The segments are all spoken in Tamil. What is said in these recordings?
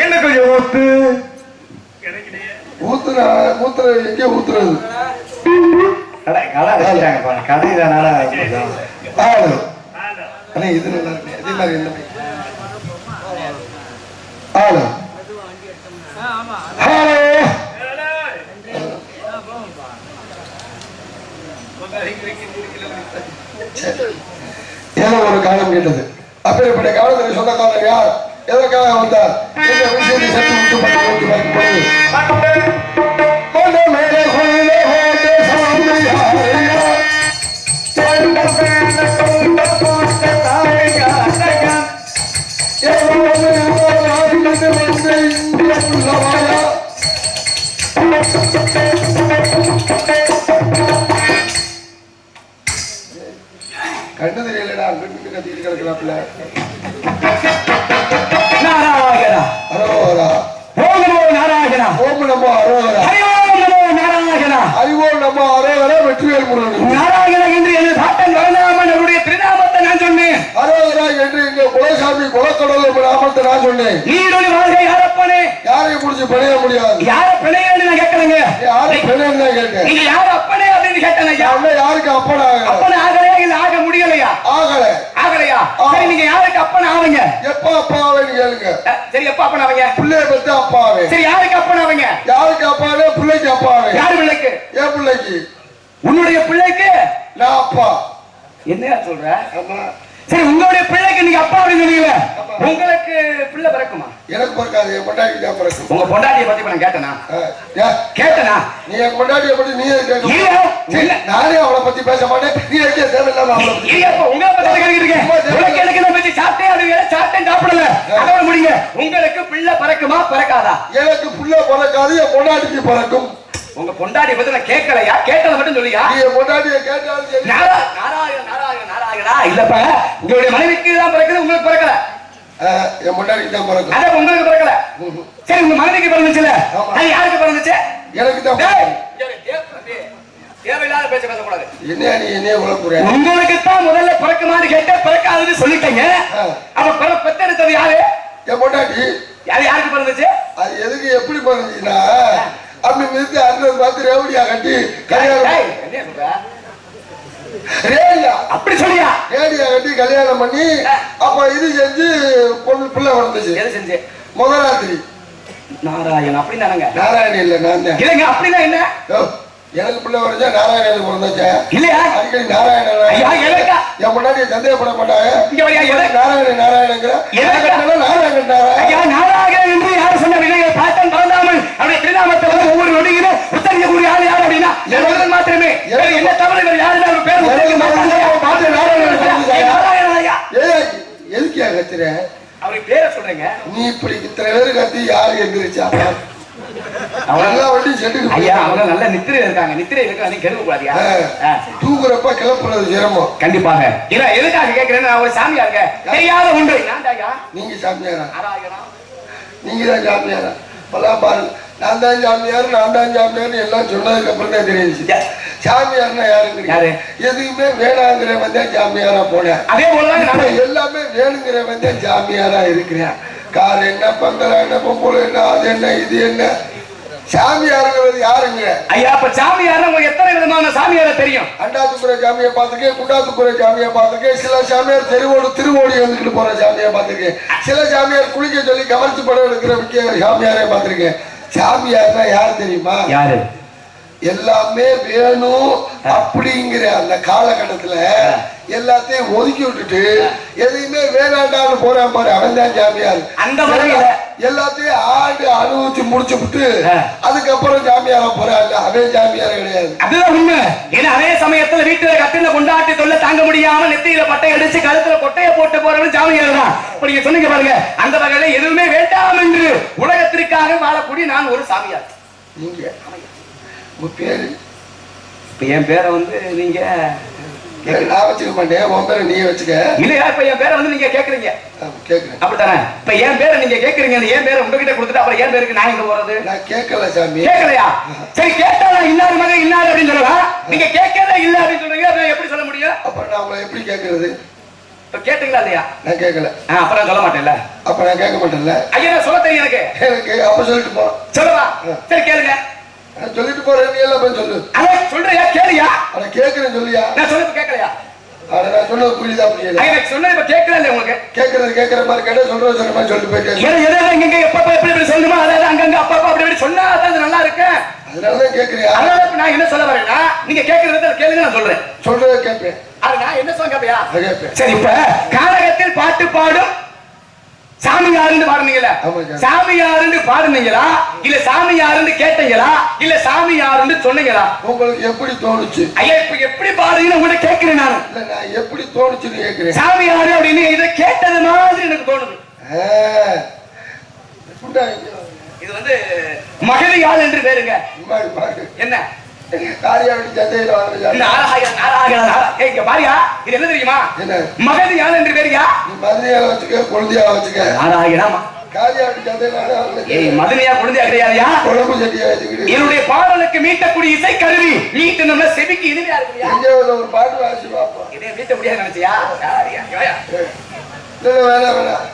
என்ன கொஞ்சம் ஊத்து ஊத்துற ஊத்துற எங்கே ஊத்துறது கடை கடைதானால இது நல்லா இருக்கு இதே மாதிரி என்ன ஆளு ஏதோ ஒரு காலம் கேட்டது அப்பேற்பட்ட காலத்தில் சொந்தக்காரர் யார் எதற்காக வந்தார் என்ற விஷயத்தை சற்று விட்டு கண்டு தெரியலடா கத்திட்டு கிடக்கிறாப்ல நாராயணா அரோகரா ஓம் நமோ நாராயணா ஓம் நமோ அரோகரா ஹரி ஓம் நமோ நாராயணா ஹரி ஓம் நமோ அரோகரா வெற்றிவேல் முருகன் நாராயணா என்று எனது பாட்டன் வரநாமன் அவருடைய திருநாமத்தை நான் சொன்னேன் அரோகரா என்று எங்க குலசாமி குலக்கடல் நாமத்தை நான் சொன்னேன் நீடொலி வாழ்க்கை யாரப்பனே யாரையும் முடிச்சு பிணைய முடியாது யார பிணையன்னு நான் கேட்கலங்க யாரை பிணையன்னு தான் கேட்க நீங்க யார அப்பனே அப்படின்னு கேட்டேன் யாருக்கு அப்பனா அப்பனா ஆகலையா இல்ல ஆக முடியலையா ஆகலையா சரி நீங்க யாருக்கு அப்பனா ஆவீங்க எப்ப அப்பா ஆவீங்க கேளுங்க சரி எப்ப அப்பனா ஆவீங்க பிள்ளைய பத்தி அப்பா ஆவே சரி யாருக்கு அப்பனா ஆவீங்க யாருக்கு அப்பாவே பிள்ளைக்கு அப்பா ஆவே யார் பிள்ளைக்கு என் பிள்ளைக்கு உன்னுடைய பிள்ளைக்கு நான் அப்பா என்னையா சொல்ற ஆமா சரி உங்களுடைய பிள்ளைக்கு நீங்க அப்பா அப்படின்னு சொல்லுவீங்க உங்களுக்கு பிள்ளை பிறக்குமா எனக்கு பிறக்காது என் பொண்டாட்டி தான் பிறக்கும் உங்க பொண்டாட்டியை பத்தி நான் கேட்டனா நீ என் பொண்டாட்டியை பத்தி நீ நானே அவளை பத்தி பேச மாட்டேன் நீ எங்கே தேவையில்லாம அவளை பத்தி உங்களை பத்தி கேட்டுருக்கேன் எனக்கு என்ன பத்தி சாப்பிட்டேன் சாப்பிடல அதோட முடியுங்க உங்களுக்கு பிள்ளை பிறக்குமா பிறக்காதா எனக்கு பிள்ளை பிறக்காது என் பொண்டாட்டிக்கு பிறக்கும் உங்க பொண்டாட்டியை பத்தி நான் கேட்கலையா கேட்டதை மட்டும் சொல்லியா நீ என் பொண்டாட்டியை கேட்டாலும் நாராயணா இல்லப்பா உங்களுடைய மனைவிக்கு தான் பிறக்குது உங்களுக்கு பிறக்கல என் பொண்டாட்டிக்கு தான் பிறக்கும் அத உங்களுக்கு பிறக்கல சரி உங்க மனைவிக்கு பிறந்துச்சுல அது யாருக்கு பிறந்துச்சு எனக்கு தான் தேவையில்லாத பேச பேசக்கூடாது என்ன நீ என்ன உழப்புற உங்களுக்கு தான் முதல்ல பிறக்குமான்னு கேட்ட பிறக்காதுன்னு சொல்லிட்டீங்க அப்ப பெத்தெடுத்தது யாரு என் பொண்டாட்டி அது யாருக்கு பிறந்துச்சு அது எதுக்கு எப்படி பிறந்துச்சுன்னா அப்படி மிதித்து அண்ணன் பார்த்து ரேவடியா கட்டி கல்யாணம் ரேடியா அப்படி சொல்லியா ரேடியா கட்டி கல்யாணம் பண்ணி அப்ப இது செஞ்சு பொண்ணு பிள்ளை பிறந்துச்சு எது செஞ்சு முதலாத்திரி நாராயணன் அப்படி தானங்க நாராயணன் இல்ல நான் தான் இல்லங்க அப்படின்னா என்ன எனக்கு பிள்ளை வரைஞ்சா நாராயணன் பிறந்தாச்சா இல்லையா அடிக்கடி நாராயணன் என் முன்னாடி சந்தேகப்பட மாட்டாங்க நாராயணங்கிற நாராயணன் என்று யாரும் சொன்ன பாட்டன் பறந்தாமல் அவருடைய திருநாமத்தை வந்து ஒவ்வொரு நொடியிலும் உத்தரிக்கக்கூடிய ஆள் யார் அப்படின்னா முதல் மாத்திரமே என்ன தவிர யாரு பேர் எதுக்கியா கத்துற அவருக்கு பேரை சொல்றீங்க நீ இப்படி இத்தனை பேரு கத்தி யாரு எங்கிருச்சா நல்ல நித்திரை இருக்காங்க நித்திரை தூங்குறப்ப கிளப்புறது சிரமம் கண்டிப்பாக எதுக்காக கேட்கிறேன் சாமியா இருக்க தெரியாத உண்டு நீங்க சாமியாரா நீங்க தான் சாமியாரா பல்லாம் பாரு நான் தான் சாமியார் எல்லாம் சொன்னதுக்கு அப்புறம் தான் தெரிஞ்சிச்சு. சாமியார்னா யாரு? எதுவுமே வேணாங்கிறவன் தான் சாமியாரா போனேன். அதே போலதான் எல்லாமே வேணுங்கிறவன் தான் சாமியாரா இருக்கிறேன். கார் என்ன, பங்களா என்ன, பொம்பளை என்ன, அது என்ன, இது என்ன, சாமியாருங்கிறது யாருங்க? ஐயா, அப்ப சாமியார் உங்களுக்கு எத்தனை விதமான சாமியார தெரியும்? அண்டாத்துக்குறை சாமியை பார்த்திருக்கேன், குண்டாத்துக்குறை சாமியை பார்த்திருக்கேன், சில சாமியார் திருவோடி வந்துட்டு போற சாமியை பார்த்திருக்கேன், சில சாமியார் குளிக்க சொல்லி கவர்ச்சி படம் எடுக்கிற சாமியாரே பார்த்திருக்கேன். சாமியார்னா யார் தெரியுமா? யாரு? எல்லாமே வேணும் அப்படிங்கிற அந்த காலகட்டத்துல எல்லாத்தையும் ஒதுக்கி விட்டுட்டு எதையுமே வேணாண்டான்னு போறான் பாரு, அவன் தான் சாமியார். அந்த எல்லாத்தையும் ஆண்டு அனுபவிச்சு முடிச்சு விட்டு அதுக்கப்புறம் சாமியார போறாங்க, அவன் சாமியார கிடையாது. அதுதான் உண்மை. ஏன்னா அதே சமயத்துல வீட்டுல கட்டில கொண்டாட்டி தொல்லை தாங்க முடியாம நெத்தியில பட்டை அடிச்சு கழுத்துல கொட்டையை போட்டு போறவங்க சாமியார் தான். இப்ப நீங்க சொன்னீங்க பாருங்க, அந்த வகையில எதுவுமே வேண்டாம் என்று உலகத்திற்காக வாழக்கூடிய நான் ஒரு சாமியார். நீங்க உங்க பேரு? இப்ப என் பேரை வந்து நீங்க நான் வச்சுக்க மாட்டேன், உன் பேரை நீ வச்சுக்க. இல்லையா? இப்ப என் பேரை வந்து நீங்க கேக்குறீங்க. கேக்குறேன் அப்படித்தானே? இப்ப என் பேரை நீங்க கேக்குறீங்க, என் பேரை உங்ககிட்ட கொடுத்துட்டு அப்புறம் என் பேருக்கு நான் எங்க போறது? நான் கேட்கல சாமி. கேட்கலையா? சரி, கேட்டா இன்னாரு மகன் இன்னாரு அப்படின்னு சொல்லலாம். நீங்க கேட்கவே இல்ல அப்படின்னு சொல்றீங்க, எப்படி சொல்ல முடியும்? அப்ப நான் உங்களை எப்படி கேட்கறது? இப்ப கேட்டீங்களா இல்லையா? நான் கேட்கல. அப்ப நான் சொல்ல மாட்டேன்ல. அப்ப நான் கேட்க மாட்டேன்ல. ஐயா, நான் சொல்ல தெரியும் எனக்கு. அப்ப சொல்லிட்டு போ. சொல்லவா? சரி கேளுங்க. சொல்லிட்டு போறேன், எல்லாம் சொல்லு. அதான் சொல்றியா? கேளியா? அட கேக்குறேன், சொல்லியா? நான் சொல்றது கேட்கலையா? அட நான் சொன்னது புரியுதா? புரியல. எனக்கு சொன்னது இப்ப கேட்கல இல்ல உங்களுக்கு? கேக்குற மாதிரி கேட்டா சொல்ற மாதிரி சொல்லிட்டு போயிட்டே. எதை எங்க எப்ப எப்படி சொல்லணுமா அதாவது அங்கங்க அப்பா அப்படி இப்படி சொன்னா அது நல்லா இருக்கு. அதனாலதான் கேக்குறியா? அதனால நான் என்ன சொல்ல வரேன்னா, நீங்க கேக்குறத கேளுங்க, நான் சொல்றேன். சொல்றத கேட்பேன். அது நான் என்ன சொல்ல கேப்பியா? கேட்பேன். சரி, இப்ப கானகத்தில் பாட்டு பாடும் சாமியாருன்னு பாடுனீங்களா? சாமியாருன்னு பாடுனீங்களா இல்ல சாமியாருன்னு கேட்டீங்களா இல்ல சாமியாருன்னு சொன்னீங்களா? உங்களுக்கு எப்படி தோணுச்சு? ஐயா, இப்ப எப்படி பாடுறீங்கன்னு உங்கள்ட்ட கேட்கிறேன் நான். இல்ல, நான் எப்படி தோணுச்சுன்னு கேட்கிறேன். சாமியாரு அப்படின்னு இதை கேட்டது மாதிரி எனக்கு தோணுது. இது வந்து மகதியாள் என்று பேருங்க. என்ன மகதியாள் என்று பேருயா? மதுரையால வச்சுக்க, குழந்தையால வச்சுக்க. மதுரையா குழந்தையா கிடையாதுயா. என்னுடைய பாடலுக்கு மீட்டக்கூடிய இசை கருவி மீட்டு நம்ம செவிக்கு இனிமையா இருக்கு. ஒரு பாட்டு வாசி பாப்போம். இதே மீட்ட முடியாது நினைச்சியா? வேணாம்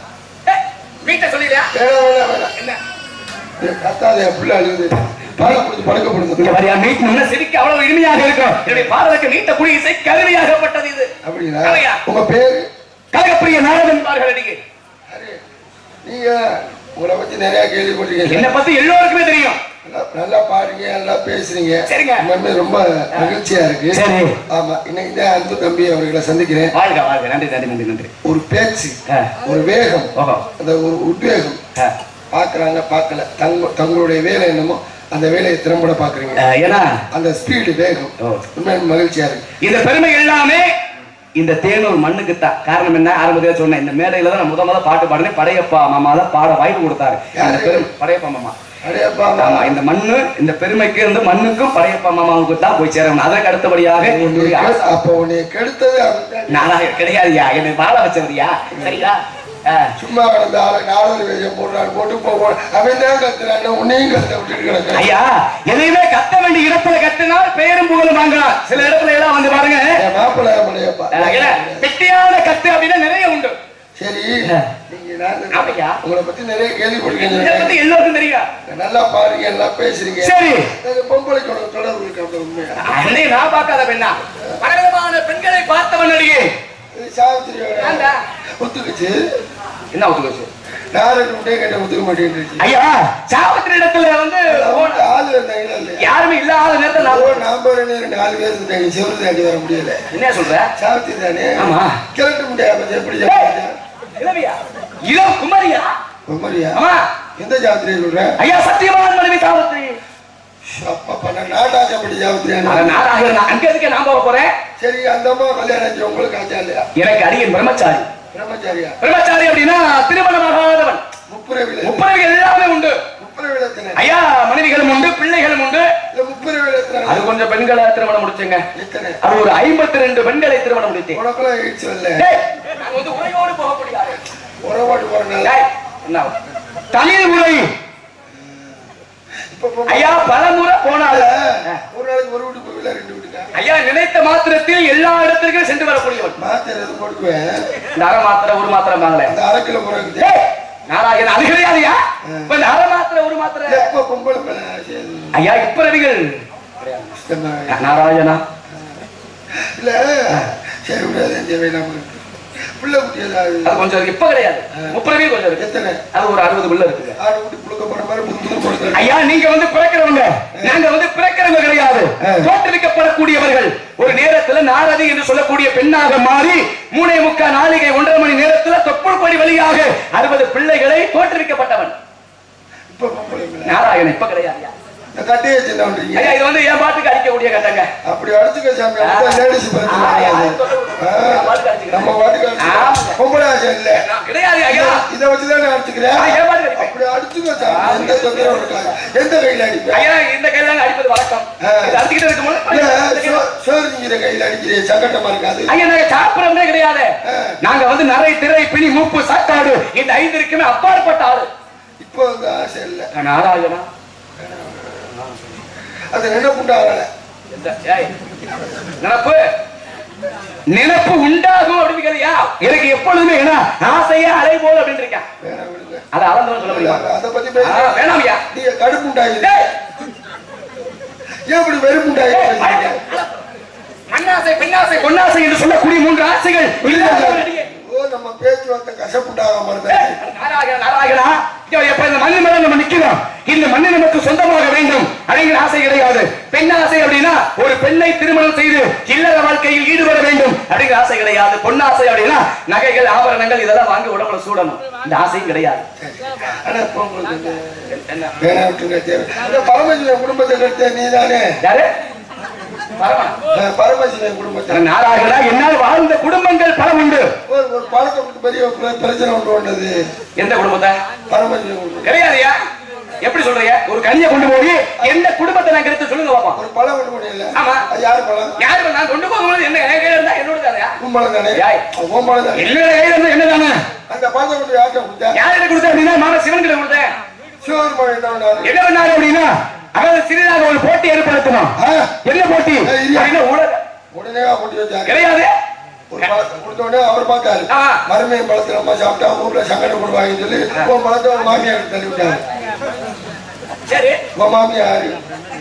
மீட்ட சொல்லியா? வேணாம் என்ன கத்தாத புள்ள அழுகுது. அவ்வளவு இனிமையாக இருக்கும். என்னுடைய பாடலுக்கு நீட்டக்கூடிய இசை கருவியாகப்பட்டது இது. அப்படின்னா உங்க பேரு கனகப்பிரிய நாரதன் என்பார்கள். நீங்க உங்களை பத்தி நிறைய கேள்விப்பட்டிருக்கீங்க. என்னை பத்தி எல்லோருக்குமே தெரியும். நல்லா பாடுறீங்க, நல்லா பேசுறீங்க. சரிங்க, ரொம்ப மகிழ்ச்சியா இருக்கு. சரி, ஆமா, இன்னைக்கு தான் அன்பு தம்பி அவர்களை சந்திக்கிறேன். வாழ்க வாழ்க. நன்றி நன்றி நன்றி நன்றி. ஒரு பேச்சு, ஒரு வேகம், அந்த ஒரு உத்வேகம் பாக்குறாங்க, பார்க்கல, தங்களுடைய வேலை என்னமோ அந்த வேலையை திறம்பட பாக்குறீங்க. ஏன்னா அந்த ஸ்பீடு வேகம் உண்மையான மகிழ்ச்சியா இருக்கு. இந்த பெருமை எல்லாமே இந்த தேனூர் மண்ணுக்கு தான். காரணம் என்ன? ஆரம்பத்தில் சொன்னேன், இந்த மேடையில தான் நான் முதல்ல பாட்டு பாடினேன். படையப்பா மாமா தான் பாட வாய்ப்பு கொடுத்தாரு. படையப்பா மாமா. ஆமா, இந்த மண்ணு இந்த பெருமைக்கு இருந்து மண்ணுக்கும் படையப்பா மாமாவுக்கு தான் போய் சேரணும். அதற்கு அடுத்தபடியாக அப்ப உன்னை கெடுத்தது நானா கிடையாதுயா, என்னை வாழ வச்சவரியா? சரியா? சும்மா கடந்த ஆளை நாலு வேலையை போடுறாரு, போட்டு போவோம். அவன் தான் கத்துறாங்க, உன்னையும் கத்த விட்டுட்டு கிடக்கு. ஐயா, எதையுமே கத்த வேண்டிய இடத்துல கத்தினால் பெயரும் புகழும் வாங்கலாம். சில இடத்துல எல்லாம் வந்து பாருங்க, மாப்பிள்ளை வெட்டியான கத்து அப்படின்னா நிறைய உண்டு. சரி, நீங்க உங்களை பத்தி நிறைய கேள்விப்பட்டிருக்கீங்க, எல்லாருக்கும் தெரியும். நல்லா பாருங்க, நல்லா பேசுறீங்க. சரி, பொம்பளைக்கு தொடர்பு இருக்கு. உண்மையா நான் பார்க்காத பெண்ணா? பலவிதமான பெண்களை பார்த்தவன் அடியே சாவித்திரி ஒத்துக்குச்சு. என்ன ஒத்துக்குச்சு? ஒத்துக்க மாட்டேன். ஐயா, சாவித்திரி இடத்துல வந்து ஆளு யாருமே இல்லாத நேரத்தில் 4 பேர் இருந்தாங்க. செவரு தாண்டி வர முடியல. என்ன சொல்ற? சாவித்திரி தானே? ஆமா, கிளட்ட முடியாது. எப்படி குமரியா? குமரியா? எந்த சாவித்திரி சொல்ற? ஐயா, சத்தியமான மனைவி சாவித்திரி. சரி, அந்த அம்மா கல்யாணம் உங்களுக்கு ஆச்சா இல்லையா? எனக்கு அடியன் பிரம்மச்சாரி. பிரம்மச்சாரியா? பிரம்மச்சாரி அப்படின்னா திருமணமாகாதவன். முப்புரவி எல்லாமே உண்டு. ஐயா, மனைவிகளும் உண்டு, பிள்ளைகளும் உண்டு. அது கொஞ்சம் பெண்களை திருமணம் முடிச்சுங்க. அது ஒரு 52 பெண்களை திருமணம் முடித்தேன். உரையோடு போக முடியாது. தமிழ் உரை ஐயா பலமுறை போனால ஒரு நாளைக்கு ஒரு வீட்டுக்கு போகல, 2 வீட்டுக்கா? ஐயா நினைத்த மாத்திரத்தில் எல்லா இடத்திற்கும் சென்று வரக்கூடியவன். மாத்திரை எதுவும் போட்டுக்குவேன். இந்த அரை மாத்திரை ஒரு மாத்திரை வாங்கல, அந்த 1/2 கிலோ போறாங்க. நாராயணன் அது கிடையாதுயா. இப்ப இந்த அரை மாத்திரை ஒரு மாத்திரை எப்ப பொம்பளை ஐயா இப்பிறவிகள் நாராயணா இல்ல சரி விடாது. பிள்ளை குட்டி ஏதாவது அது கொஞ்சம் இப்ப கிடையாது, முப்பிறவியும் கொஞ்சம் இருக்கு. எத்தனை? அது ஒரு 60 பிள்ளை இருக்குங்க. 6 குட்டி புழுக்க போற மாதிரி புது ஐயா நீங்க வந்து பிறக்கிறவங்க, நாங்க வந்து பிறக்கிறவங்க கிடையாது, தோற்றுவிக்கப்படக்கூடியவர்கள். ஒரு நேரத்துல நாரதி என்று சொல்லக்கூடிய பெண்ணாக மாறி 3:45 நாளிகை 1.5 மணி நேரத்துல தொப்புள் கொடி வழியாக 60 பிள்ளைகளை தோற்றுவிக்கப்பட்டவன் இப்ப நாராயணன். இப்ப கிடையாது கட்டையே சின்ன பண்றீங்க. இது வந்து என் பாட்டுக்கு அடிக்கக்கூடிய கட்டங்க. அப்படி அடிச்சுக்க சாமி. லேடிஸ் நம்ம பாட்டுக்கு பொம்பளை ஆசை இல்ல கிடையாது ஐயா. இதை வச்சுதானே அடிச்சுக்கிறேன். அப்படி அடிச்சுக்க சாமி. எந்த தொந்தரவும் இருக்காது. எந்த கையில அடிப்பேன் ஐயா? இந்த கையில அடிப்பது வழக்கம். அடிச்சுக்கிட்டு இருக்கும்போது சோறுங்கிற கையில அடிக்கிறேன், சங்கட்டமா இருக்காது. ஐயா நாங்க சாப்பிடறதே கிடையாது. நாங்க வந்து நரை திரை பிணி மூப்பு சாக்காடு இந்த 5 இருக்குமே அப்பாற்பட்ட ஆளு. இப்போ அந்த ஆசை இல்ல நாராயணா. அது நினைப்புண்டாகல. நினைப்பு உண்டாகும் அப்படிங்கறியா? எனக்கு எப்பொழுதுமே என்ன ஆசையா அலை போல அப்படின்னு இருக்கேன். அத அளந்தவன் சொல்ல முடியாது. அத பத்தி பேச வேணாம்யா. நீங்க கடுப்பு உண்டாகி ஏன் இப்படி வெறுப்பு உண்டாகி மண்ணாசை பெண்ணாசை பொன்னாசை என்று சொல்லக்கூடிய 3 ஆசைகள் நம்ம பேச்சுவார்த்தை கசப்புண்டாகாம நாராயணா. இப்ப இந்த மண்ணு மேல நம்ம நிக்கிறோம். இந்த மண்ணு நமக்கு சொந்தமாக வேண்டும் அப்படிங்கிற ஆசை கிடையாது. பெண் ஆசை அப்படின்னா ஒரு பெண்ணை திருமணம் செய்து இல்லற வாழ்க்கையில் ஈடுபட வேண்டும் அப்படிங்கிற ஆசை கிடையாது. பொன்னாசை அப்படின்னா நகைகள் ஆபரணங்கள் இதெல்லாம் வாங்கி உடம்புல சூடணும், இந்த ஆசையும் கிடையாது. பரமசிவன் குடும்பத்தை கட்ட நீதானே? யாரு? பரமசிவன் குடும்பத்தை. நாராயணா என்னால் வாழ்ந்த குடும்பங்கள் பல உண்டு. ஒரு பழத்தை பெரிய பிரச்சனை ஒன்று வந்தது. எந்த குடும்பத்தை? பரமசிவன் கிடையாதுயா. எப்படி சொல்றீங்க? ஒரு கனியை கொண்டு போய் எந்த குடும்பத்தை நான் கிடைத்து சொல்லுங்க பாப்போம். ஒரு பழம் கொண்டு போய் இல்ல. ஆமா. யாரு பழம்? யாரு நான் கொண்டு போகும்போது என்ன கையில இருந்தா என்னோட தானே? உம்மள தானே? உம்மள தானே. என்னோட கையில இருந்தா என்ன தானே? அந்த பழத்தை கொண்டு யார்ட்ட கொடுத்தா? யார்ட்ட கொடுத்தா அப்படின்னா மாமா சிவன் கிட்ட கொடுத்தேன். சிவபெருமான் என்ன பண்ணாரு? என்ன பண்ணாரு அப்படின்னா அவன் சிறிதாக ஒரு போட்டி ஏற்படுத்தணும். என்ன போட்டி? உடனே போட்டி வச்சாரு. கிடையாது. ஒரு பழத்தை கொடுத்தோடனே அவர் பார்த்தாரு. மருமையின் பழத்தை நம்ம சாப்பிட்டா ஊர்ல சங்கடப்படுவாங்கன்னு சொல்லி உன் பழத்தை ஒரு மாமியார் தள்ளி விட்டாரு. சரி. உன் மாமியார்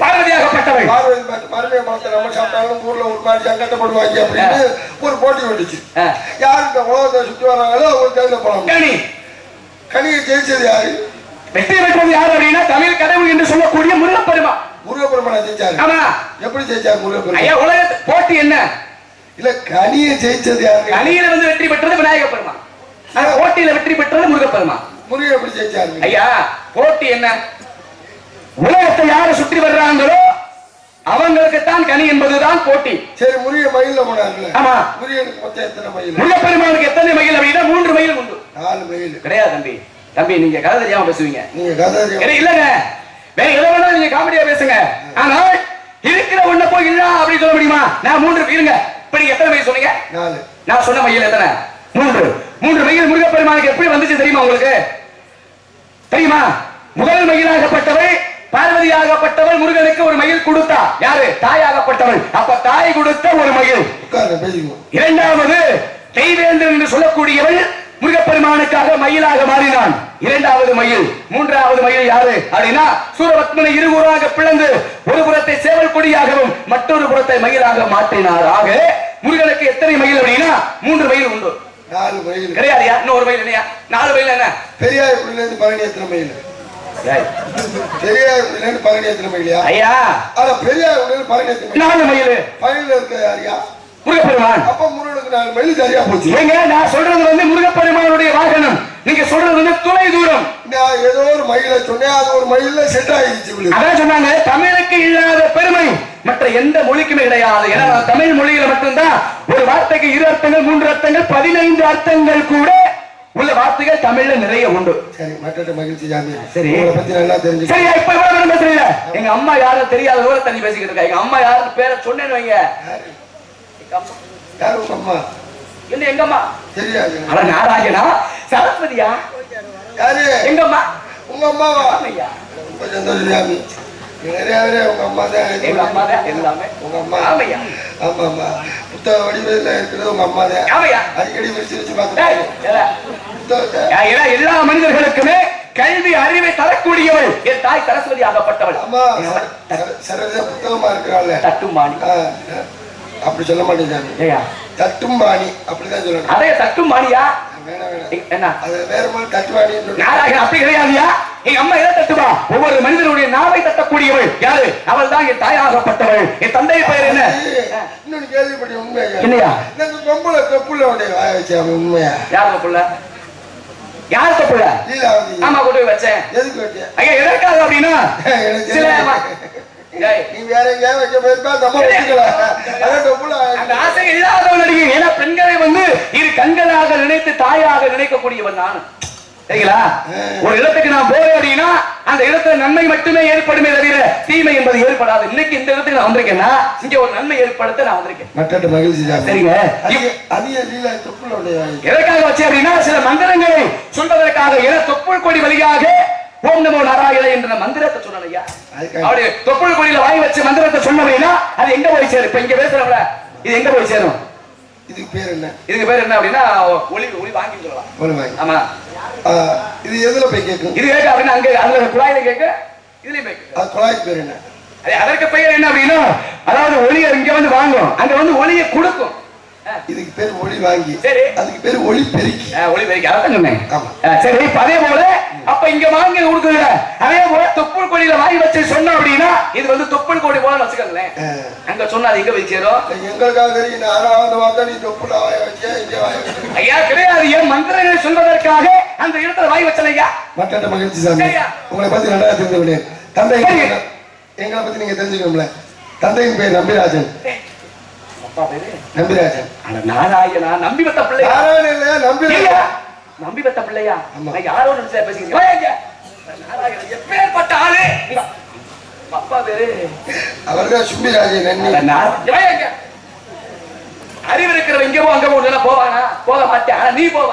பார்வதியாகப்பட்டவள். பார்வதி மருமையின் பழத்தை நம்ம சாப்பிட்டாலும் ஊர்ல ஒரு மாதிரி சங்கடப்படுவாங்க அப்படின்னு ஒரு போட்டி வந்துச்சு. யாரு இந்த உலகத்தை சுற்றி வர்றாங்களோ அவங்க கையில பழம். கனியை ஜெயிச்சது யாரு? வெற்றி பெற்றது யாரு அப்படின்னா தமிழ் கடவுள் என்று சொல்லக்கூடிய முருகப்பெருமான். முருகப்பெருமானை ஜெயிச்சாரு. ஆமா. எப்படி ஜெயிச்சாரு முருகப்பெருமான்? ஐயா உலக போட்டி என்ன? இல்ல கனியை ஜெயிச்சது யாரு? கனியில வந்து வெற்றி பெற்றது விநாயகப் பெருமான். போட்டியில வெற்றி பெற்றது முருகப்பெருமான். முருகன் எப்படி ஜெயிச்சாரு? ஐயா போட்டி என்ன? உலகத்தை யாரு சுற்றி வர்றாங்களோ அவங்களுக்கு தான் கனி என்பதுதான் போட்டி. சரி முருகன் மயில்ல போனார்ல. ஆமா. முருகனுக்கு மொத்தம் எத்தனை மயில்? முருகப்பெருமானுக்கு எத்தனை மயில் அப்படின்னா 3 மயில் உண்டு. 4 மயில் கிடையாது தம்பி. தம்பி நீங்க கதை தெரியாம பேசுவீங்க. நீங்க கதை இல்லங்க, வேற எதை வேணா நீங்க காமெடியா பேசுங்க. ஆனால் இருக்கிற ஒண்ணு போய் இல்ல அப்படி சொல்ல முடியுமா? நான் 3 இருங்க. இப்ப நீங்க எத்தனை மயில் சொன்னீங்க? 4. நான் சொன்ன மயில் எத்தனை? 3 மயில் முருகப்பெருமானுக்கு எப்படி வந்துச்சு தெரியுமா உங்களுக்கு? தெரியுமா? முதல் மயிலாகப்பட்டவள் பார்வதியாகப்பட்டவள் முருகனுக்கு ஒரு மயில் கொடுத்தா. யாரு? தாயாகப்பட்டவள். அப்ப தாய் கொடுத்த ஒரு மயில். இரண்டாவது தெய்வேந்தன் என்று சொல்லக்கூடியவள் முருகப்பெருமானுக்காக மயிலாக மாறினான். 2வது மயில். 3வது மயில் யாரு அப்படின்னா சூரபத்மனை இருகூறாக பிளந்து ஒரு புறத்தை சேவல் கொடியாகவும் மற்றொரு புறத்தை மயிலாக மாற்றினார். ஆக முருகனுக்கு எத்தனை மயில் அப்படின்னா 3 மயில் உண்டு. 4 மயில் கிடையாதுயா. இன்னும் ஒரு மயில் இல்லையா? 4 மயில் என்ன? பெரியார் இருந்து பழனி எத்தனை மயில்? பெரியார் இருந்து பழனி எத்தனை மயிலியா? ஐயா ஆனா பெரியார் இருந்து பழனி எத்தனை? 4 மயில். பழனியில இருக்க யாரியா? முருகப்பெருமான். அப்ப முருகனுக்கு 4 மயில் சரியா போச்சு. ஏங்க நான் சொல்றது வந்து முருகப்பெருமானுடைய வாகனம், நீங்க சொல்றது வந்து துளை தூரம். நான் ஏதோ ஒரு மயிலை சொன்னேன், அது ஒரு மயில செட் ஆயிடுச்சு. அதான் சொன்னாங்க தமிழுக்கு இல்லாத பெருமை மற்ற எந்த மொழிக்குமே கிடையாது. ஏன்னா தமிழ் மொழியில மட்டும்தான் ஒரு வார்த்தைக்கு 2 அர்த்தங்கள் 3 அர்த்தங்கள் 15 அர்த்தங்கள் கூட உள்ள வார்த்தைகள் தமிழ்ல நிறைய உண்டு. சரி மற்ற மகிழ்ச்சி ஜாமி. சரி பத்தி நல்லா தெரிஞ்சு. சரி இப்ப இவ்வளவு பேசுறீங்க. எங்க அம்மா யாரும் தெரியாத ஒரு தண்ணி பேசிக்கிட்டு இருக்கா. எங்க அம்மா யாருன்னு பேரை சொன்னேன்னு வைங்க. யாரு உங்க அம்மா? என்ன எங்க அம்மா? தெரியாது. அட நாராயணா சரஸ்வதியா? யாரு? எங்க அம்மா. உங்க அம்மாவா? ஐயா ரொம்ப சந்தோஷம் ஜாமி. நிறையாவே உங்க அம்மா தான். எங்க அம்மா தான் எல்லாமே. உங்க அம்மா. ஆமையா. ஆமா ஆமா. புத்தக வடிவில் இருக்கிறது உங்க அம்மா தான். ஆமையா. அடிக்கடி வச்சு பார்த்து எல்லா மனிதர்களுக்குமே கல்வி அறிவை தரக்கூடியவள் என் தாய் சரஸ்வதி ஆகப்பட்டவள். அம்மா சரஸ்வதி புத்தகமா இருக்கிறாள். தட்டும்பாணி அப்படி சொல்ல மாட்டேங்க. தட்டும்பாணி அப்படிதான் சொல்லணும். அதே தட்டும்பாணியா? என்ன அது வேற மாதிரி தட்டுவாணி அப்படி கிடையாதுயா. எங்க அம்மா எதை தட்டுவா? ஒவ்வொரு மனிதனுடைய நாவை தட்டக்கூடியவள் யாரு? அவள் தான் என் தாயாகப்பட்டவள். என் தந்தை பெயர் என்ன? இன்னொன்னு கேள்விப்பட்ட உண்மையா? இல்லையா? பொம்பளை தொப்புள்ள வாய வச்சா உண்மையா? யார் தொப்புள்ள? யார் தொப்புள்ள? ஆமா கொண்டு போய் வச்சேன். எதுக்கு வச்சேன்? ஐயா எதற்காக அப்படின்னா நீ வேற எங்கேயாவது வைக்க போயிருப்பா நம்ம அந்த ஆசை இல்லாதவன் நடிகை. ஏன்னா பெண்களை இரு கண்களாக நினைத்து தாயாக நினைக்கக்கூடியவன் நான். சரிங்களா? ஒரு இடத்துக்கு நான் போறேன் அப்படின்னா அந்த இடத்துல நன்மை மட்டுமே ஏற்படுமே தவிர தீமை என்பது ஏற்படாது. இன்னைக்கு இந்த இடத்துக்கு நான் வந்திருக்கேன்னா இங்க ஒரு நன்மை ஏற்படுத்த நான் வந்திருக்கேன். மற்ற மகிழ்ச்சி. சரிங்க. எதற்காக வச்சேன் அப்படின்னா சில மந்திரங்களை சொல்வதற்காக. ஏன்னா தொப்புள் கொடி வழியாக ஓம் நமோ நாராயண என்ற மந்திரத்தை சொன்னையா. அவருடைய தொப்புள் கொடியில வாய் வச்ச மந்திரத்தை சொன்னீங்கன்னா அது எங்க போய் சேரும்? இப்ப இங்க பேசுறவங்கள இது எங்க போய் சேரும்? இதுக்கு பேர் என்ன? இதுக்கு பேர் என்ன அப்படின்னா ஒளி ஒளி வாங்கி சொல்லலாம். ஆமா. இது எதுல போய் கேட்கும்? இது கேட்க அப்படின்னா அங்க அதுல குழாயில கேட்க இதுலயும் கேட்க. அது குழாய்க்கு பேர் என்ன? அதற்கு பெயர் என்ன அப்படின்னா அதாவது ஒளியை இங்க வாங்கும், அங்க ஒளியை கொடுக்கும். இதுக்கு பேர் ஒளி வாங்கி. சரி. அதுக்கு பேர் ஒளி பெருக்கி. ஒளி பெருக்கி அதான் சொன்னேன். சரி. அதே போல அப்ப இங்க வாங்கி கொடுக்குற அதே போல தொப்புள் கொடியில வாங்கி வச்சு சொன்னோம் அப்படின்னா இது தொப்புள் கொடி போல வச்சுக்கோங்களேன். அங்க சொன்னா அது எங்க போய் சேரும்? எங்களுக்காக தெரியும். நானாவது வாங்க நீ தொப்புள் வாய வச்சா இங்க வாய வச்சு. ஐயா கிடையாது. ஏன் மந்திரங்களை சொல்வதற்காக அந்த இடத்துல வாய் வச்சல ஐயா. மற்ற மகிழ்ச்சி சாமி. உங்களை பத்தி நல்லா தெரிந்து தந்தை எங்களை பத்தி நீங்க தெரிஞ்சுக்கணும்ல. தந்தையின் பேர் நம்பிராஜன். நம்பிராஜன். நாராயணா நம்பி வந்த பிள்ளையா? நம்பி வந்த பிள்ளையா? யாரோட பேசுறீங்க? எப்பேற்பட்ட ஆளு அப்பா பேரு? அவர்தான் சும்பிராஜன். அறிவு இருக்கிறவங்க இங்க அங்க போவானா? போக மாட்டேன். ஆனா நீ போவ.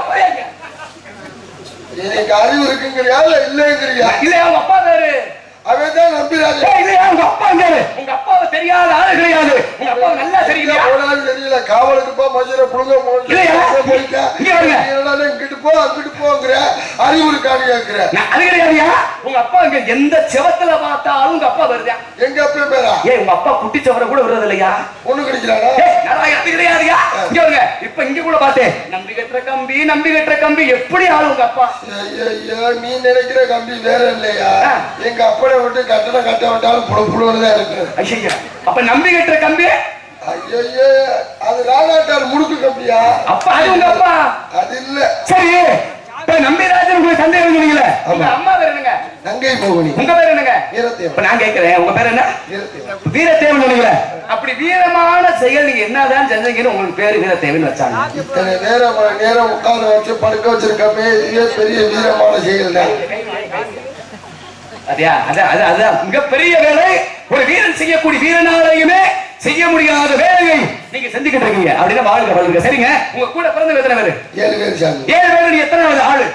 எனக்கு அறிவு இருக்குங்கிறியா இல்லைங்கிறியா? இல்ல அவங்க அப்பா பேரு அவதான் நம்பிராஜன். இல்லையா உங்க அப்பா பேரு? உங்க அப்பாவை தெரியாத ஆளு கிடையாது. உங்க அப்பா நல்லா தெரியல. தெரியல. காவலுக்கு போ மஜரை புடுங்க போயிட்டா இங்கிட்டு போ அங்கிட்டு போங்கிற அறிவு இருக்கான்னு கேட்கிற. அது கிடையாதுயா. உங்க அப்பா இங்க எந்த செவத்துல பார்த்தாலும் உங்க அப்பா வருதா? எங்க அப்பா பேரா? உங்க அப்பா குட்டி செவரை கூட வருது இல்லையா? ஒண்ணு கிடைக்கிறாரா? அது கிடையாதுயா. இங்க வருங்க. இப்ப இங்க கூட பார்த்தேன். நம்பி கட்டுற கம்பி எப்படி ஆளு உங்க அப்பா? நீ நினைக்கிற கம்பி வேற இல்லையா? எங்க அப்பா விட்டு கட்டணம் கட்ட விட்டாலும் புடுப்புடுவதுதான் இருக்கு. ஐயா அப்ப நம்பி கட்டுற கம்பி? ஐயோ அது ராணாட்டார் முடுக்கு கம்பியா? அப்ப அது உங்க அப்பா? அது இல்ல. சரி. இப்ப நம்பிராஜன் உங்க தந்தை சொன்னீங்கல்ல, உங்க அம்மா பேர் என்னங்க? நங்கை மோகினி. உங்க பேர் என்னங்க? வீரத்தேவன். இப்ப நான் கேக்குறேன் உங்க பேர் என்ன? வீரத்தேவன். வீரத்தேவன் சொன்னீங்கல்ல, அப்படி வீரமான செயல் நீங்க என்னதான் செஞ்சீங்கன்னு உங்களுக்கு பேரு வீரத்தேவன் வச்சாங்க. இத்தனை நேரம் உட்கார்ந்து வச்சு படுக்க வச்சிருக்கமே இதுவே பெரிய வீரமான செயல் தான். அதான் மிகப்பெரிய வேலை. ஒரு வீரன் செய்யக்கூடிய வீரனாலையுமே செய்ய முடியாத வேலையை நீங்க செஞ்சுக்கிட்டு இருக்கீங்க அப்படின்னா வாழ்க்கை வளருங்க. சரிங்க. உங்க கூட பிறந்த எத்தனை பேரு? 7 பேர் சாமி. 7 பேரு. நீ எத்தனாவது ஆளு?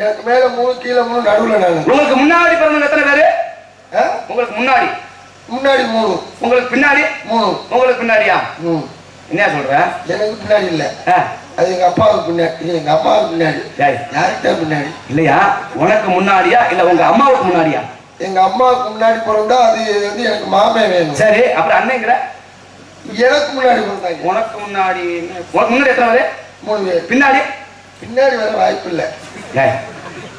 எனக்கு மேல 3 கீழே 3 நடுவுல நான். உங்களுக்கு முன்னாடி பிறந்தவங்க எத்தனை பேரு? உங்களுக்கு முன்னாடி 3. உங்களுக்கு பின்னாடி 3. உங்களுக்கு பின்னாடியா? என்ன சொல்ற? எனக்கு பின்னாடி இல்ல. அது எங்க அப்பாவுக்கு பின்னாடி. எங்க அம்மாவுக்கு பின்னாடி. யார்கிட்ட பின்னாடி? இல்லையா உனக்கு முன்னாடியா இல்ல உங்க அம்மாவுக்கு முன்னாடியா? எங்க அம்மாவுக்கு முன்னாடி பிறந்தா அது எனக்கு மாமே வேணும். சரி. அப்புறம் அண்ணங்கிற எனக்கு முன்னாடி பிறந்தாங்க. உனக்கு முன்னாடி எத்தனை பேரு? 3 பேர். பின்னாடி வர வாய்ப்பு இல்ல.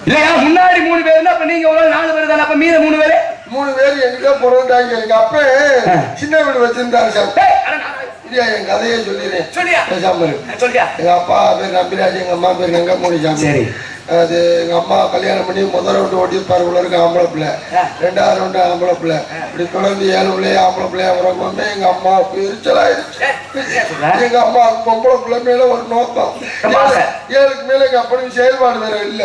இல்லையா முன்னாடி 3 பேர். அப்ப நீங்க ஒரு 4 பேர் தானே. அப்ப மீத 3 பேரு? 3 பேர் எங்க பிறந்தாங்க. எங்க அப்பா சின்ன வீடு வச்சிருந்தாரு சார். என் கதையை சொல்லிடுறேன். எங்க அப்பா பேர் நம்பிராஜ், எங்க அம்மா பேர் கங்கமூடி சாமி. சரி. அது எங்க அம்மா கல்யாணம் பண்ணி முதல் ரவுண்டு ஓட்டிருப்பாரு உள்ள இருக்க ஆம்பளை பிள்ளை, 2வது ரவுண்டு ஆம்பளை பிள்ளை, இப்படி தொடர்ந்து 7 பிள்ளைய ஆம்பளை பிள்ளைய வரப்போ எங்க அம்மா எரிச்சலாயிருச்சு. எங்க அம்மா பொம்பளை பிள்ளை மேல ஒரு நோக்கம். 7க்கு மேல எங்க அப்பனுக்கு செயல்பாடு வேற இல்ல.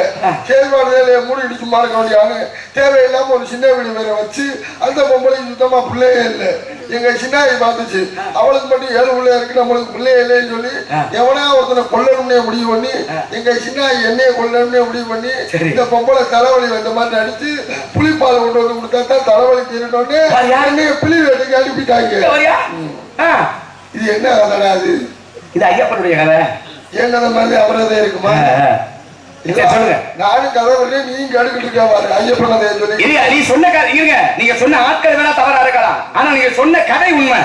செயல்பாடு வேலையை மூடி இடிச்சு மாறுக்க வேண்டியான்னு தேவையில்லாம ஒரு சின்ன வீடு வேற வச்சு அந்த பொம்பளை சுத்தமா பிள்ளையே இல்லை. எங்க சின்னாயி பார்த்துச்சு, அவளுக்கு மட்டும் 7 பிள்ளையா இருக்கு நம்மளுக்கு பிள்ளையே இல்லைன்னு சொல்லி எவனா ஒருத்தனை கொல்லணும்னே முடிவு பண்ணி எங்க சின்னாயி என்னைய கொல்லணும்னு உடனே முடிவு பண்ணி இந்த பொம்பளை தலைவலி வந்த மாதிரி அடிச்சு புளிப்பால் கொண்டு வந்து கொடுத்தா தான் தலைவலி தீரணும்னு புளி வேட்டைக்கு அனுப்பிட்டாங்க. இது என்ன கதைடா? அது இது ஐயப்பனுடைய கதை. ஏன் கதை மாதிரி அவரதே இருக்குமா? நானும் கதை பண்ணி நீங்க அடுக்கிட்டு இருக்காரு ஐயப்பன் கதையை சொல்லி. நீ சொன்ன கதை இருங்க, நீங்க சொன்ன ஆட்கள் வேணா தவறா இருக்கலாம், ஆனா நீங்க சொன்ன கதை உண்மை.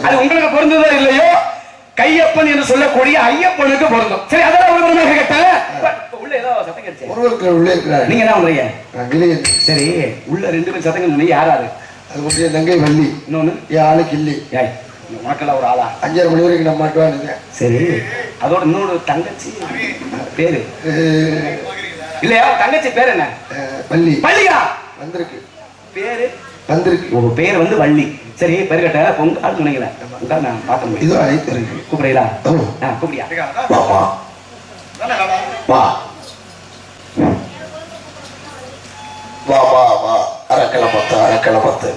அது உங்களுக்கு பொருந்ததோ இல்லையோ, கையப்பன் என்று சொல்லக்கூடிய ஐயப்பனுக்கு பொருந்தும். சரி, அதெல்லாம் ஒரு பொருளாக கேட்டேன். உள்ள ஏதோ சத்தம் கேட்டுச்சு. ஒருவருக்கு உள்ளே இருக்கிறாரு. நீங்க என்ன பண்றீங்க? சரி, உள்ள 2 பேர் சத்தம் கேட்டு யாராரு? அது மட்டும் தங்கை வள்ளி, இன்னொன்னு என் ஆளு கிள்ளி. உனக்கெல்லாம் ஒரு ஆளா? 5:30 மணி வரைக்கும் நம்ம மாட்டுவானுங்க. சரி, அதோட இன்னொரு தங்கச்சி பேரு இல்லையா? தங்கச்சி பேர் என்ன? வள்ளி. வள்ளியா? வந்திருக்கு பேரு வந்திருக்கு. உங்க பேர் வந்து வள்ளி. சரி, பேரு கேட்ட பொங்க ஆள் சொன்னீங்களே, நான் பார்த்தேன். இதோ அழைத்து இருக்கு. கூப்பிடுறீங்களா? கூப்பிடியா? வா வா வா வா. அரக்கிழமத்து அரக்கிழமத்து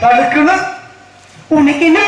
தடுக்குன்னு உனக்கு என்ன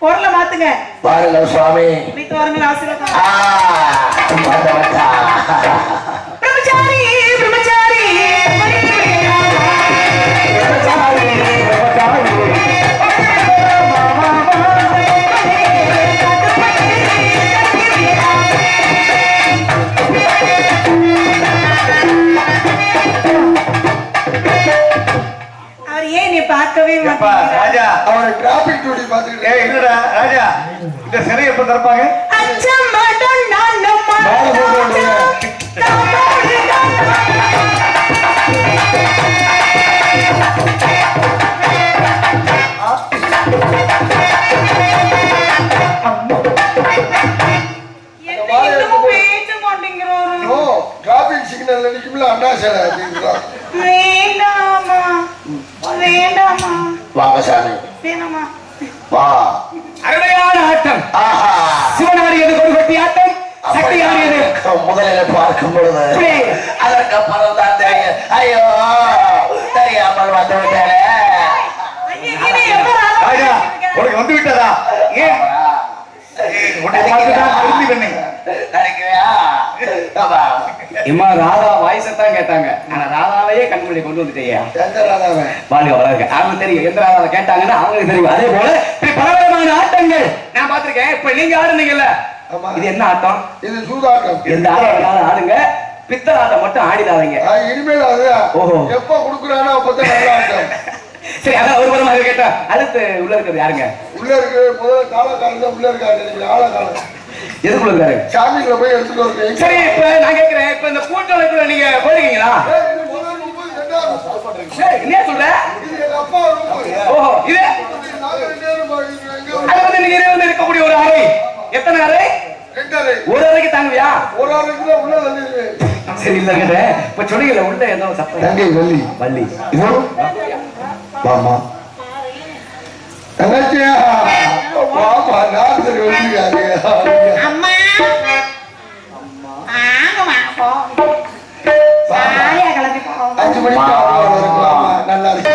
பொருளை மாத்துங்க பாருங்க சுவாமி. பிரம்மச்சாரி பிரம்மச்சாரி அவர் ஏன் நீ பார்க்கவே ராஜா? அவரை டிராபிக் டியூட்டி பார்த்துக்கிட்டு. இல்லடா ராஜா, இந்த சிறை எப்ப திறப்பாங்க? வேண்டாமா வாங்க சாமி வேணாமா வா. அருமையான ஆட்டம். ஆஹா, சிவன் ஆடியது கொடுகொட்டி ஆட்டம், சக்தி ஆடியது முதலில் பார்க்கும் பொழுது அதற்கு அப்புறம் தான் தெரியும். ஐயோ தெரியாமல் வந்து விட்டேனே. ராஜா, உனக்கு வந்து விட்டதா? ஏன் இம்மா ராதா வாய்ஸத்தான் கேட்டாங்க. ஆனா ராதாவையே கண்மொழி கொண்டு வந்துட்டீங்க. வாழ்க வளர்க. அவங்க தெரியும் எந்த ராதாவை கேட்டாங்கன்னா அவங்களுக்கு தெரியும். அதே போல பலவிதமான ஆட்டங்கள் நான் பார்த்திருக்கேன். இப்ப நீங்க ஆடுனீங்கல்ல, இது என்ன ஆட்டம்? இது சூதாட்டம். எந்த ஆட்டம் ஆடுங்க, பித்தள ஆட்டம் மட்டும் ஆடிடாதீங்க. இனிமேல் அதுதான். ஓஹோ, எப்ப கொடுக்குறானோ அப்பதான் நல்லா ஆட்டம். சரி, அதான் ஒரு புறமாக கேட்டா அடுத்து உள்ள இருக்கிறது யாருங்க? உள்ள இருக்கு முதல்ல காலக்காரன் தான் உள்ள இருக்காரு. ஆளக்காரன் எதுக்குள்ள இருக்காரு? சாமிக்குள்ள போய் எடுத்துட்டு வருங்க. சரி, இப்ப நான் கேட்கிறேன், இப்ப இந்த கூட்டமைப்புல நீங்க போயிருக்கீங்களா? என்ன சொல்ற? ஓஹோ, இது அது வந்து நீங்க வந்து இருக்கக்கூடிய ஒரு அறை. எத்தனை அறை? ஒரு அறைக்கு தாங்குவியா? ஒரு ஆளுக்கு தான் உள்ள தள்ளிடுவேன். சரி, இல்ல கேட்டேன். இப்ப சொன்னீங்கல்ல உள்ள ஏதோ சத்தம். தங்கை வள்ளி வள்ளி வாமா தங்கச்சியா வாமா. நாசர் வந்துருக்காரு. அம்மா ஆங்கம்மா போ சாரியா கிளம்பி போ 5 மணிக்கு இருக்கலாமா? நல்லா இருக்கு.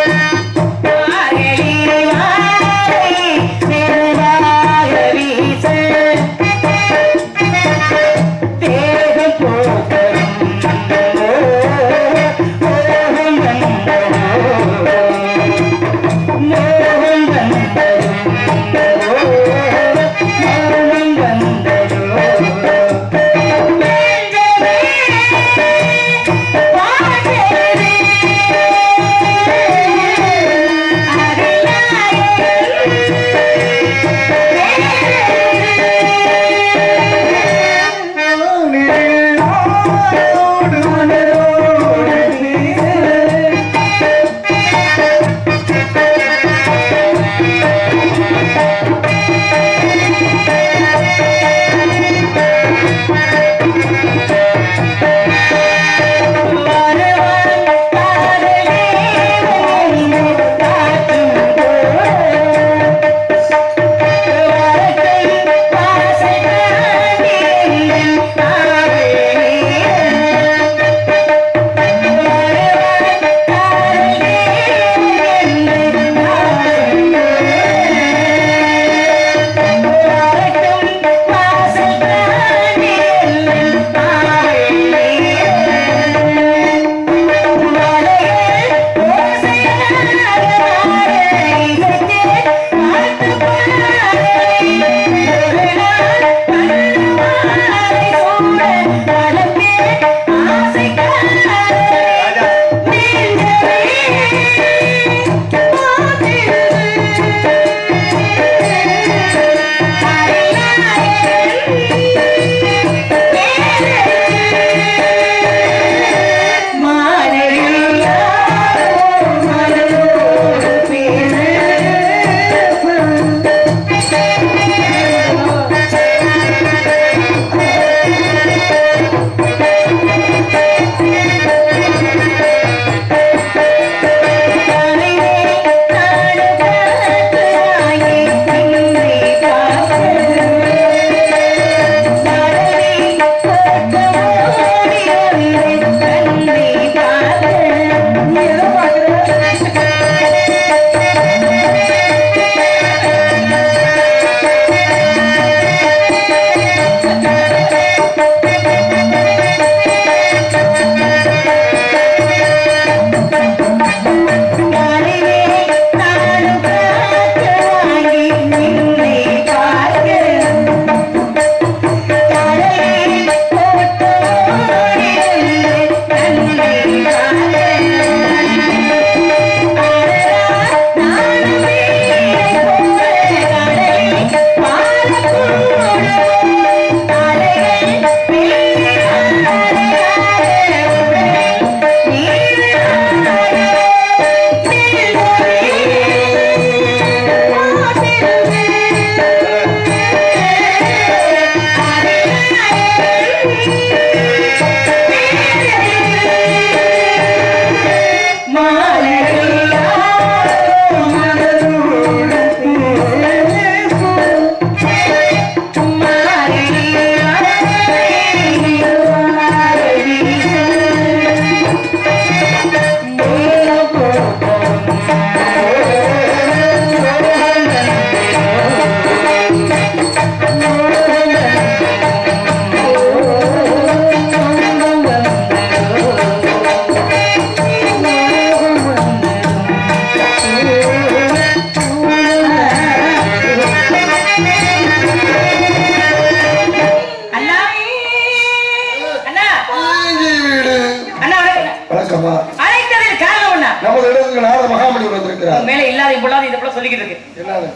இருக்கிறார். மேல இல்லாத இவ்வளவு இந்த புள்ள சொல்லிக்கிட்டு இருக்கு. என்னது?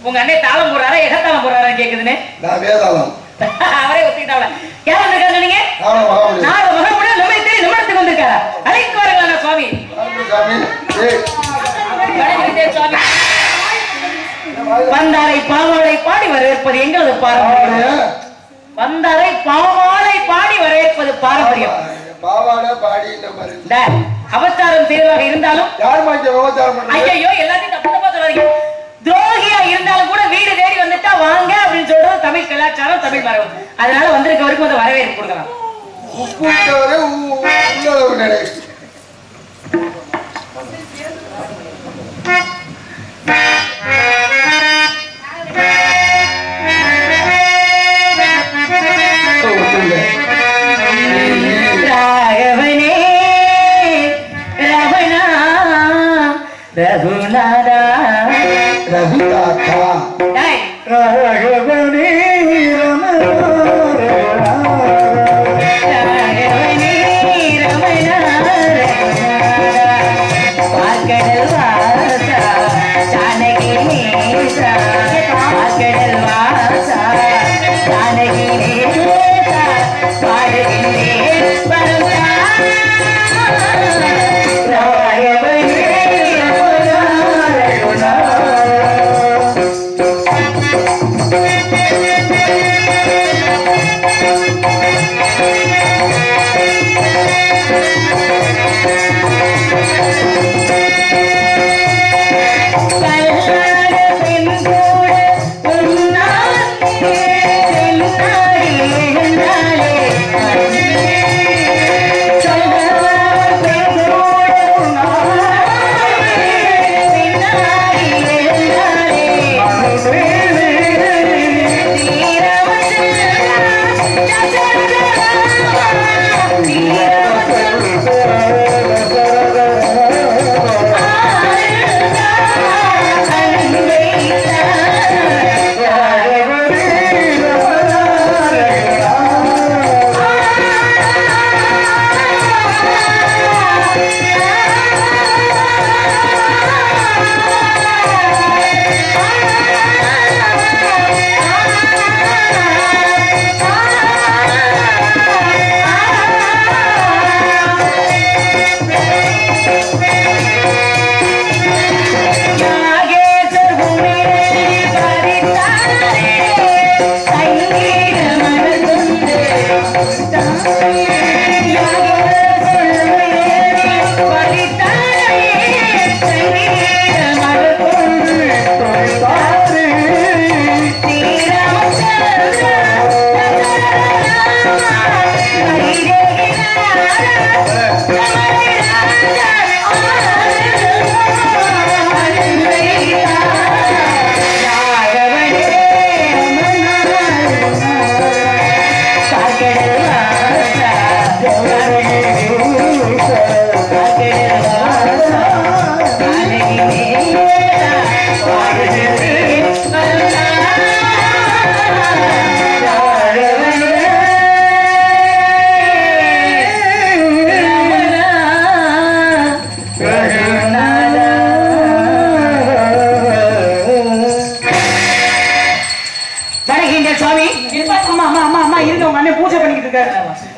உங்க அண்ணே தாளம் போடுறாரா எகத்தாளம் போடுறாரான்னு கேக்குதுன்னு. நான் வேதாளம். அவரே ஒத்திட்டாவல. யார் வந்திருக்காங்க நீங்க? நான் மகமுடைய நம்மை தேடி நம்மத்துக்கு வந்திருக்காரா? அழைத்து வாருங்களா சுவாமி. சாமி. ஏய். வணக்கம் சுவாமி. வந்தாரை பாவாளை பாடி வரவேற்பது எங்களது பாரம்பரியம். வந்தாரை பாவாளை பாடி வரவேற்பது பாரம்பரியம். பாவாடை பாடி இந்த மாதிரி அவதாரம் செய்வதாக இருந்தாலும் யாருமா இங்க விவசாயம் பண்றாங்க? ஐயோ எல்லாத்தையும் தப்பு தப்பா சொல்லாதீங்க. துரோகியா இருந்தாலும் கூட வீடு தேடி வந்துட்டா வாங்க அப்படின்னு சொல்றது தமிழ் கலாச்சாரம், தமிழ் மரபு. அதனால வந்திருக்கவருக்கும் அந்த வரவேற்பு கொடுக்கலாம். உப்பு விட்டவரே உள்ளளவு நிலை. ராகவனே ரமணா ரகுநாதா ரகுநாதா ராகவனே ரமணா ராகவனே ரமணா பாக்கடல் வாசா ஜானகி நேசா பாக்கடல் வாசா ஜானகி நேசா பாடுகின்றேன் பரந்தா ராகவனே ரமணா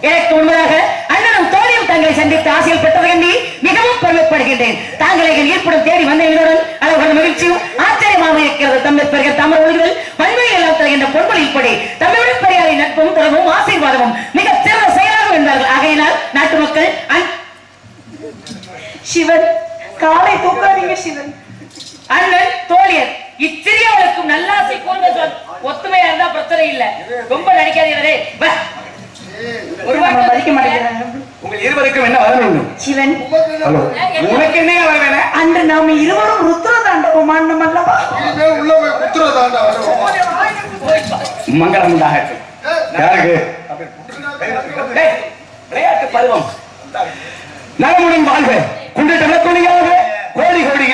எனக்கு உண்மையாக அண்ணனும் தோழியும் தங்களை சந்தித்து ஆசையில் பெற்றதை மிகவும் பெருமைப்படுகின்றேன். தாங்களை ஈர்ப்புடன் தேடி வந்தவர்களுடன் அளவு மகிழ்ச்சியும் ஆச்சரியமாக இருக்கிறது. தம்பெருப்பர்கள் தமிழ் ஒழுங்குகள் வன்மையை எல்லாம் தருகின்ற பொன்மொழியில் படி தமிழுடன் பெரியாரின் நட்பும் தொடர்பும் ஆசீர்வாதமும் மிக சிறந்த செயலாகும் என்பார்கள். ஆகையினால் நாட்டு மக்கள் சிவன் காலை தூக்காதீங்க சிவன். அண்ணன் தோழியர் இச்சிறியவளுக்கும் நல்லாசை கூர்ந்த ஒத்துமையா இருந்தா பிரச்சனை இல்ல. ரொம்ப நடிக்காதீங்களே. ஒரு மதிக்க மாட்டேங்கிறாங்க. உங்கள் இருவருக்கும் என்ன வரணும்? சிவன் உனக்கு என்ன வர வேணும்? அன்று நாம இருவரும் ருத்ர தாண்டவம் ஆண்டோம் அல்லவா? உள்ள போய் ருத்ர தாண்டவம் மங்களம் உண்டாகட்டும். யாருக்கு? விளையாட்டு பருவம் நலமுடன் வாழ்க. குண்டு கோடி கோடி